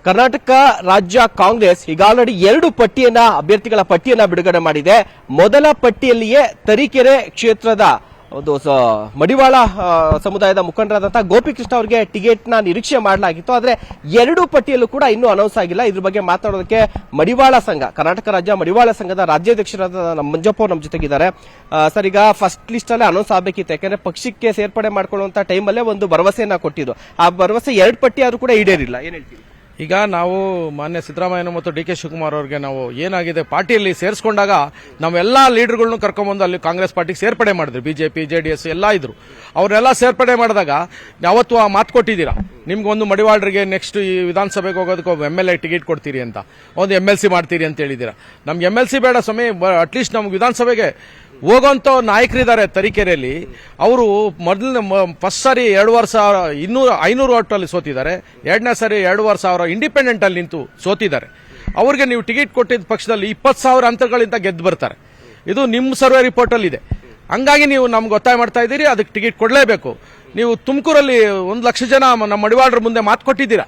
ಕರ್ನಾಟಕ ರಾಜ್ಯ ಕಾಂಗ್ರೆಸ್ ಈಗ ಆಲ್ರೆಡಿ 2 ಅಭ್ಯರ್ಥಿಗಳ ಪಟ್ಟಿಯನ್ನ ಬಿಡುಗಡೆ ಮಾಡಿದೆ. ಮೊದಲ ಪಟ್ಟಿಯಲ್ಲಿಯೇ ತರೀಕೆರೆ ಕ್ಷೇತ್ರದ ಒಂದು ಮಡಿವಾಳ ಸಮುದಾಯದ ಮುಖಂಡರಾದಂತಹ ಗೋಪಿಕೃಷ್ಣ ಅವರಿಗೆ ಟಿಕೆಟ್ ನ ನಿರೀಕ್ಷೆ ಮಾಡಲಾಗಿತ್ತು. ಆದ್ರೆ 2 ಪಟ್ಟಿಯಲ್ಲೂ ಕೂಡ ಇನ್ನೂ ಅನೌನ್ಸ್ ಆಗಿಲ್ಲ. ಇದ್ರ ಬಗ್ಗೆ ಮಾತಾಡೋದಕ್ಕೆ ಮಡಿವಾಳ ಸಂಘ, ಕರ್ನಾಟಕ ರಾಜ್ಯ ಮಡಿವಾಳ ಸಂಘದ ರಾಜ್ಯಾಧ್ಯಕ್ಷರಾದ ಮಂಜಪ್ಪ ಅವರು ನಮ್ಮ ಜೊತೆಗಿದ್ದಾರೆ. ಸರ್, ಈಗ ಫಸ್ಟ್ ಲಿಸ್ಟ್ ಅಲ್ಲೇ ಅನೌನ್ಸ್ ಆಗಬೇಕಿತ್ತು, ಯಾಕಂದ್ರೆ ಪಕ್ಷಕ್ಕೆ ಸೇರ್ಪಡೆ ಮಾಡ್ಕೊಳ್ಳುವಂತ ಟೈಮಲ್ಲೇ ಒಂದು ಭರವಸೆಯನ್ನ ಕೊಟ್ಟಿದ್ದು. ಆ ಭರವಸೆ 2 ಪಟ್ಟಿ ಆದ್ರೂ ಕೂಡ ಈಡೇರಿಲ್ಲ. ಏನ್ ಹೇಳ್ತೀವಿ? ಈಗ ನಾವು ಮಾನ್ಯ ಸಿದ್ದರಾಮಯ್ಯ ಮತ್ತು ಡಿ ಕೆ ಶಿವಕುಮಾರ್ ಅವರಿಗೆ ನಾವು ಏನಾಗಿದೆ ಪಾರ್ಟಿಯಲ್ಲಿ ಸೇರಿಸಿಕೊಂಡಾಗ ನಾವೆಲ್ಲಾ ಲೀಡರ್ಗಳನ್ನು ಕರ್ಕೊಂಡ್ಬಂದು ಅಲ್ಲಿ ಕಾಂಗ್ರೆಸ್ ಪಾರ್ಟಿಗೆ ಸೇರ್ಪಡೆ ಮಾಡಿದ್ರಿ. ಬಿಜೆಪಿ ಜೆಡಿಎಸ್ ಎಲ್ಲ ಇದ್ರು. ಅವರೆಲ್ಲ ಸೇರ್ಪಡೆ ಮಾಡಿದಾಗ ಯಾವತ್ತು ಆ ಮಾತು ಕೊಟ್ಟಿದ್ದೀರಾ, ನಿಮ್ಗೊಂದು ಮಡಿವಾಳರಿಗೆ ನೆಕ್ಸ್ಟ್ ಈ ವಿಧಾನಸಭೆಗೆ ಹೋಗೋದಕ್ಕೆ MLA ಟಿಕೆಟ್ ಕೊಡ್ತೀರಿ ಅಂತ, ಒಂದು MLC ಮಾಡ್ತೀರಿ ಅಂತ ಹೇಳಿದ್ದೀರಾ. ನಮ್ಗೆ MLC ಬೇಡ ಸ್ವಾಮಿ, ಅಟ್ಲೀಸ್ಟ್ ನಮ್ಗೆ ವಿಧಾನಸಭೆಗೆ ಹೋಗೋಂತ ನಾಯಕರಿದ್ದಾರೆ ತರೀಕೆರೆಯಲ್ಲಿ. ಅವರು ಫಸ್ಟ್ ಸಾರಿ 500 ಓಟಲ್ಲಿ ಸೋತಿದ್ದಾರೆ. 2ನೇ ಸಾರಿ 2,500 ಇಂಡಿಪೆಂಡೆಂಟ್ ಅಲ್ಲಿ ನಿಂತು ಸೋತಿದ್ದಾರೆ. ಅವ್ರಿಗೆ ನೀವು ಟಿಕೆಟ್ ಕೊಟ್ಟಿದ್ದ ಪಕ್ಷದಲ್ಲಿ 20,000 ಅಂತರಗಳಿಂದ ಗೆದ್ದು ಬರ್ತಾರೆ. ಇದು ನಿಮ್ಮ ಸರ್ವೆ ರಿಪೋರ್ಟ್ ಅಲ್ಲಿ ಇದೆ. ಹಂಗಾಗಿ ನೀವು ನಮ್ಗೆ ಒತ್ತಾಯ ಮಾಡ್ತಾ ಇದ್ದೀರಿ, ಅದಕ್ಕೆ ಟಿಕೆಟ್ ಕೊಡಲೇಬೇಕು. ನೀವು ತುಮಕೂರಲ್ಲಿ 1 ಲಕ್ಷ ಜನ ನಮ್ಮ ಮಡಿವಾಳರ ಮುಂದೆ ಮಾತು ಕೊಟ್ಟಿದ್ದೀರಾ,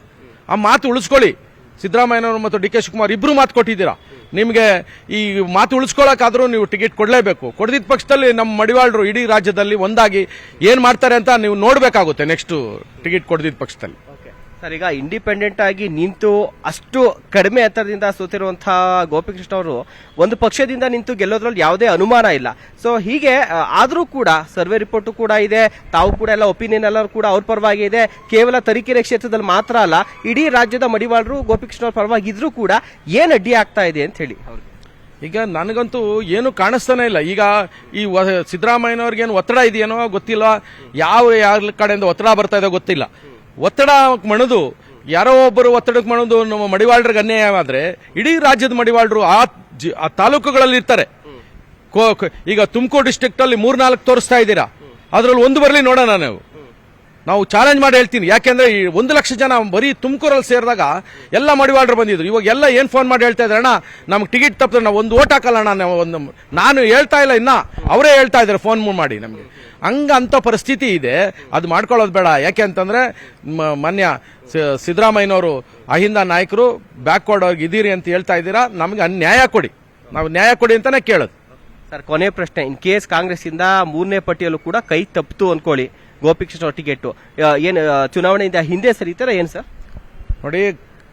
ಆ ಮಾತು ಉಳಿಸ್ಕೊಳ್ಳಿ. ಸಿದ್ದರಾಮಯ್ಯನವರು ಮತ್ತು ಡಿ ಕೆ ಶಿವಕುಮಾರ್ ಇಬ್ರು ಮಾತು ಕೊಟ್ಟಿದ್ದೀರಾ. ನಿಮಗೆ ಈ ಮಾತು ಉಳಿಸ್ಕೊಳ್ಳೋಕಾದ್ರೂ ನೀವು ಟಿಕೆಟ್ ಕೊಡಲೇಬೇಕು. ಕೊಡದಿದ್ದ ಪಕ್ಷದಲ್ಲಿ ನಮ್ಮ ಮಡಿವಾಳರು ಇಡೀ ರಾಜ್ಯದಲ್ಲಿ ಒಂದಾಗಿ ಏನ್ ಮಾಡ್ತಾರೆ ಅಂತ ನೀವು ನೋಡಬೇಕಾಗುತ್ತೆ ನೆಕ್ಸ್ಟ್ ಟಿಕೆಟ್ ಕೊಡದಿದ್ದ ಪಕ್ಷದಲ್ಲಿ. ಸರ್, ಈಗ ಇಂಡಿಪೆಂಡೆಂಟ್ ಆಗಿ ನಿಂತು ಅಷ್ಟು ಕಡಿಮೆ ಅಂತರದಿಂದ ಸೋತಿರುವಂತಹ ಗೋಪಿಕೃಷ್ಣ ಅವರು ಒಂದು ಪಕ್ಷದಿಂದ ನಿಂತು ಗೆಲ್ಲೋದ್ರಲ್ಲಿ ಯಾವುದೇ ಅನುಮಾನ ಇಲ್ಲ. ಸೊ ಹೀಗೆ ಆದ್ರೂ ಕೂಡ ಸರ್ವೆ ರಿಪೋರ್ಟ್ ಕೂಡ ಇದೆ, ತಾವು ಕೂಡ ಎಲ್ಲ ಒಪಿನಿಯನ್ ಎಲ್ಲರೂ ಕೂಡ ಅವ್ರ ಪರವಾಗಿ ಇದೆ. ಕೇವಲ ತರೀಕೆರೆ ಕ್ಷೇತ್ರದಲ್ಲಿ ಮಾತ್ರ ಅಲ್ಲ, ಇಡೀ ರಾಜ್ಯದ ಮಡಿವಾಳರು ಗೋಪಿಕೃಷ್ಣ ಅವ್ರ ಪರವಾಗಿ ಇದ್ರೂ ಕೂಡ ಏನ್ ಅಡ್ಡಿ ಆಗ್ತಾ ಇದೆ ಅಂತ ಹೇಳಿ. ಈಗ ನನಗಂತೂ ಏನು ಕಾಣಿಸ್ತಾನೆ ಇಲ್ಲ. ಈಗ ಈ ಸಿದ್ದರಾಮಯ್ಯನವ್ರಿಗೇನು ಒತ್ತಡ ಇದೆಯೇನೋ ಗೊತ್ತಿಲ್ಲ, ಯಾವ ಕಡೆಯಿಂದ ಒತ್ತಡ ಬರ್ತಾ ಇದೋ ಗೊತ್ತಿಲ್ಲ. ಒತ್ತಡ ಮಣದು ಯಾರೋ ಒಬ್ಬರು ಒತ್ತಡಕ್ಕೆ ಮಣದು ನಮ್ಮ ಮಡಿವಾಳರಿಗೆ ಅನ್ಯಾಯವಾದ್ರೆ ಇಡೀ ರಾಜ್ಯದ ಮಡಿವಾಳರು ಆ ತಾಲೂಕುಗಳಲ್ಲಿ ಇರ್ತಾರೆ. ಈಗ ತುಮಕೂರು ಡಿಸ್ಟ್ರಿಕ್ಟ್ ಅಲ್ಲಿ 3-4 ತೋರಿಸ್ತಾ ಇದ್ದೀರಾ, ಅದ್ರಲ್ಲಿ ಒಂದು ಬರಲಿ ನೋಡೋಣ. ನಾವು ಚಾಲೆಂಜ್ ಮಾಡಿ ಹೇಳ್ತೀನಿ. ಯಾಕೆಂದ್ರೆ 1 ಲಕ್ಷ ಜನ ಬರೀ ತುಮಕೂರಲ್ಲಿ ಸೇರಿದಾಗ ಎಲ್ಲ ಮಡಿವಾಳರು ಬಂದಿದ್ರು. ಇವಾಗ ಎಲ್ಲ ಏನ್ ಫೋನ್ ಮಾಡಿ ಹೇಳ್ತಾ ಇದ್ದಾರೆ, ಅಣ್ಣ ನಮ್ಗೆ ಟಿಕೆಟ್ ತಪ್ಪಿದ್ರೆ ನಾವು ಒಂದು ಓಟ್ ಹಾಕಲ್ಲ ಅಣ್ಣ. ನಾನು ಹೇಳ್ತಾ ಇಲ್ಲ, ಇನ್ನ ಅವರೇ ಹೇಳ್ತಾ ಇದ್ದಾರೆ ಫೋನ್ ಮಾಡಿ ನಮ್ಗೆ. ಅಂತ ಪರಿಸ್ಥಿತಿ ಇದೆ. ಅದು ಮಾಡ್ಕೊಳ್ಳೋದು ಬೇಡ. ಯಾಕೆ ಅಂತಂದ್ರೆ ಮಾನ್ಯ ಸಿದ್ದರಾಮಯ್ಯನವರು ಅಹಿಂದ ನಾಯಕರು ಬ್ಯಾಕ್ವರ್ಡ್ ಅವ್ರಿಗೆ ಇದೀರಿ ಅಂತ ಹೇಳ್ತಾ ಇದ್ದೀರಾ. ನಮ್ಗೆ ನ್ಯಾಯ ಕೊಡಿ, ನಾವು ನ್ಯಾಯ ಕೊಡಿ ಅಂತಾನೆ ಕೇಳೋದು. ಸರ್, ಕೊನೆ ಪ್ರಶ್ನೆ, ಇನ್ ಕೇಸ್ ಕಾಂಗ್ರೆಸ್ ಇಂದ 3ನೇ ಪಟ್ಟಿಯಲ್ಲೂ ಕೂಡ ಕೈ ತಪ್ಪಿತು ಅನ್ಕೊಳ್ಳಿ, ಗೋಪಿಕೃಷ್ಣ ಟಿಕೆಟ್ ಏನ್ ಚುನಾವಣೆಯಿಂದ ಹಿಂದೆ ಸರಿತಾರ ಏನ್ ಸರ್? ನೋಡಿ,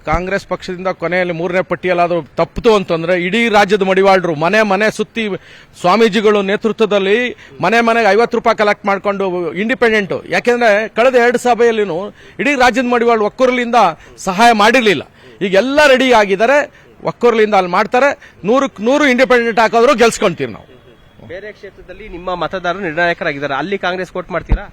ಕಾಂಗ್ರೆಸ್ ಪಕ್ಷದಿಂದ ಕೊನೆಯಲ್ಲಿ 3ನೇ ಪಟ್ಟಿಯಲ್ಲಾದ್ರೂ ತಪ್ಪಿತು ಅಂತಂದ್ರೆ ಇಡೀ ರಾಜ್ಯದ ಮಡಿವಾಳರು ಮನೆ ಸುತ್ತಿ ಸ್ವಾಮೀಜಿಗಳು ನೇತೃತ್ವದಲ್ಲಿ ಮನೆಗೆ 50 ರೂಪಾಯಿ ಕಲೆಕ್ಟ್ ಮಾಡ್ಕೊಂಡು ಇಂಡಿಪೆಂಡೆಂಟ್. ಯಾಕೆಂದ್ರೆ ಕಳೆದ 2 ಸಭೆಯಲ್ಲಿನೂ ಇಡೀ ರಾಜ್ಯದ ಮಡಿವಾಳರು ಒಕ್ಕೂರಲಿಂದ ಸಹಾಯ ಮಾಡಿರ್ಲಿಲ್ಲ. ಈಗೆಲ್ಲ ರೆಡಿ ಆಗಿದ್ದಾರೆ, ಒಕ್ಕೂರಲಿಂದ ಅಲ್ಲಿ ಮಾಡ್ತಾರೆ. 100 ಇಂಡಿಪೆಂಡೆಂಟ್ ಹಾಕೋದ್ರು ಗೆಲ್ಸ್ಕೊಂತೀವಿ ನಾವು. ಬೇರೆ ಕ್ಷೇತ್ರದಲ್ಲಿ ನಿಮ್ಮ ಮತದಾರರು ನಿರ್ಣಾಯಕರಾಗಿದ್ದಾರೆ, ಅಲ್ಲಿ ಕಾಂಗ್ರೆಸ್ ವೋಟ್ ಮಾಡ್ತೀರಾ?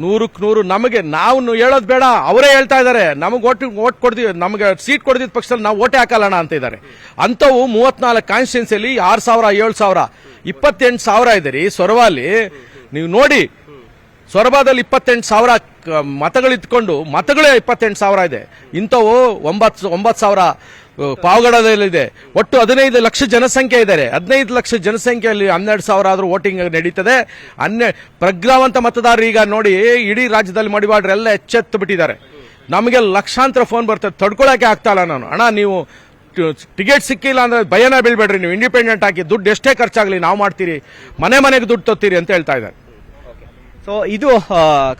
100% ನಮಗೆ ನಾವು ಹೇಳೋದು ಬೇಡ, ಅವರೇ ಹೇಳ್ತಾ ಇದ್ದಾರೆ ನಮಗೆ ಓಟ್ ಕೊಡ್ತೀವಿ, ನಮಗೆ ಸೀಟ್ ಕೊಡ್ದಿದ್ದ ಪಕ್ಷದಲ್ಲಿ ನಾವು ಓಟೇ ಹಾಕಲ್ಲಣ ಅಂತ ಇದ್ದಾರೆ. ಅಂತವು 34 ಕಾನ್ಸ್ಟಿಟ್ಯೂನ್ಸಿಯಲ್ಲಿ 6,000 7,000 28,000 ಇದೆ ರೀ. ಸೊರಬಲ್ಲಿ ನೀವು ನೋಡಿ, ಸೊರಬದಲ್ಲಿ 28,000 ಮತಗಳಿದ್ಕೊಂಡು ಮತಗಳೇ 28,000 ಇದೆ. ಇಂಥವು 9,000 ಪಾವಗಡದಲ್ಲಿದೆ. ಒಟ್ಟು 15 ಲಕ್ಷ ಜನಸಂಖ್ಯೆ ಇದ್ದಾರೆ. 15 ಲಕ್ಷ ಜನಸಂಖ್ಯೆಯಲ್ಲಿ 12,000 ಆದ್ರೂ ವೋಟಿಂಗ್ ನಡೀತದೆ. ಪ್ರಜ್ಞಾವಂತ ಮತದಾರರು ಈಗ ನೋಡಿ ಇಡೀ ರಾಜ್ಯದಲ್ಲಿ ಮಡಿವಾಳರೆಲ್ಲ ಎಚ್ಚೆತ್ತು ಬಿಟ್ಟಿದ್ದಾರೆ. ನಮಗೆ ಲಕ್ಷಾಂತರ ಫೋನ್ ಬರ್ತದೆ, ತಡ್ಕೊಳಕ್ಕೆ ಆಗ್ತಾ ಇಲ್ಲ. ನಾನು ಅಣ್ಣ ನೀವು ಟಿಕೆಟ್ ಸಿಕ್ಕಿಲ್ಲ ಅಂದ್ರೆ ಭಯನ ಬೀಳ್ಬೇಡ್ರಿ, ನೀವು ಇಂಡಿಪೆಂಡೆಂಟ್ ಹಾಕಿ ದುಡ್ಡು ಎಷ್ಟೇ ಖರ್ಚಾಗಲಿ ನಾವು ಮಾಡ್ತೀರಿ, ಮನೆಗೆ ದುಡ್ಡು ತೊತ್ತೀರಿ ಅಂತ ಹೇಳ್ತಾ ಇದ್ದಾರೆ. ಸೊ ಇದು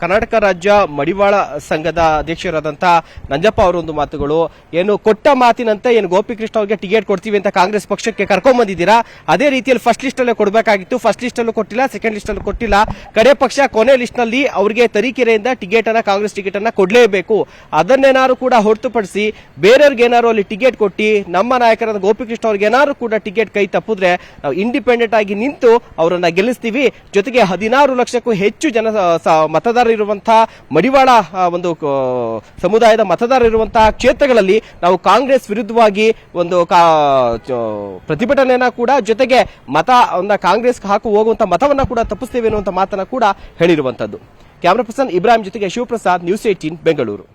ಕರ್ನಾಟಕ ರಾಜ್ಯ ಮಡಿವಾಳ ಸಂಘದ ಅಧ್ಯಕ್ಷರಾದಂತಹ ನಂಜಪ್ಪ ಅವರ ಒಂದು ಮಾತುಗಳು. ಏನು ಕೊಟ್ಟ ಮಾತಿನಂತೆ ಏನು ಗೋಪಿಕೃಷ್ಣ ಅವರಿಗೆ ಟಿಕೆಟ್ ಕೊಡ್ತೀವಿ ಅಂತ ಕಾಂಗ್ರೆಸ್ ಪಕ್ಷಕ್ಕೆ ಕರ್ಕೊಂಡ್ ಬಂದಿದ್ದೀರಾ, ಅದೇ ರೀತಿಯಲ್ಲಿ ಫಸ್ಟ್ ಲಿಸ್ಟ್ ಅಲ್ಲೇ ಕೊಡಬೇಕಾಗಿತ್ತು. ಫಸ್ಟ್ ಲಿಸ್ಟ್ ಅಲ್ಲೂ ಕೊಟ್ಟಿಲ್ಲ, ಸೆಕೆಂಡ್ ಲಿಸ್ಟ್ ಅಲ್ಲೂ ಕೊಟ್ಟಿಲ್ಲ. ಕಡೆ ಪಕ್ಷ ಕೊನೆ ಲಿಸ್ಟ್ ನಲ್ಲಿ ಅವರಿಗೆ ತರೀಕೆರೆಯಿಂದ ಟಿಕೆಟ್ ಅನ್ನ, ಕಾಂಗ್ರೆಸ್ ಟಿಕೆಟ್ ಅನ್ನ ಕೊಡ್ಲೇಬೇಕು. ಅದನ್ನೇನಾದ್ರು ಕೂಡ ಹೊರತುಪಡಿಸಿ ಬೇರೆಯವ್ರಿಗೆ ಏನಾದ್ರು ಅಲ್ಲಿ ಟಿಕೆಟ್ ಕೊಟ್ಟಿ ನಮ್ಮ ನಾಯಕರಾದ ಗೋಪಿಕೃಷ್ಣ ಅವ್ರಿಗೆ ಏನಾದ್ರು ಕೂಡ ಟಿಕೆಟ್ ಕೈ ತಪ್ಪಿದ್ರೆ ನಾವು ಇಂಡಿಪೆಂಡೆಂಟ್ ಆಗಿ ನಿಂತು ಅವರನ್ನ ಗೆಲ್ಲಿಸ್ತೀವಿ. ಜೊತೆಗೆ 16 ಲಕ್ಷಕ್ಕೂ ಹೆಚ್ಚು ಮತದಾರರಿರುವಂತಹ ಮಡಿವಾಳ ಒಂದು ಸಮುದಾಯದ ಮತದಾರರಿರುವಂತಹ ಕ್ಷೇತ್ರಗಳಲ್ಲಿ ನಾವು ಕಾಂಗ್ರೆಸ್ ವಿರುದ್ಧವಾಗಿ ಒಂದು ಪ್ರತಿಭಟನೆಯನ್ನ ಕೂಡ, ಜೊತೆಗೆ ಕಾಂಗ್ರೆಸ್ ಹಾಕು ಹೋಗುವಂತಹ ಮತವನ್ನ ಕೂಡ ತಪ್ಪಿಸ್ತೇವೆ ಅನ್ನುವಂಥ ಮಾತನ್ನ ಕೂಡ ಹೇಳಿರುವಂತದ್ದು. ಕ್ಯಾಮರಾ ಪರ್ಸನ್ ಇಬ್ರಾಹಿಂ ಜೊತೆಗೆ ಶಿವಪ್ರಸಾದ್, ನ್ಯೂಸ್ 18 ಬೆಂಗಳೂರು.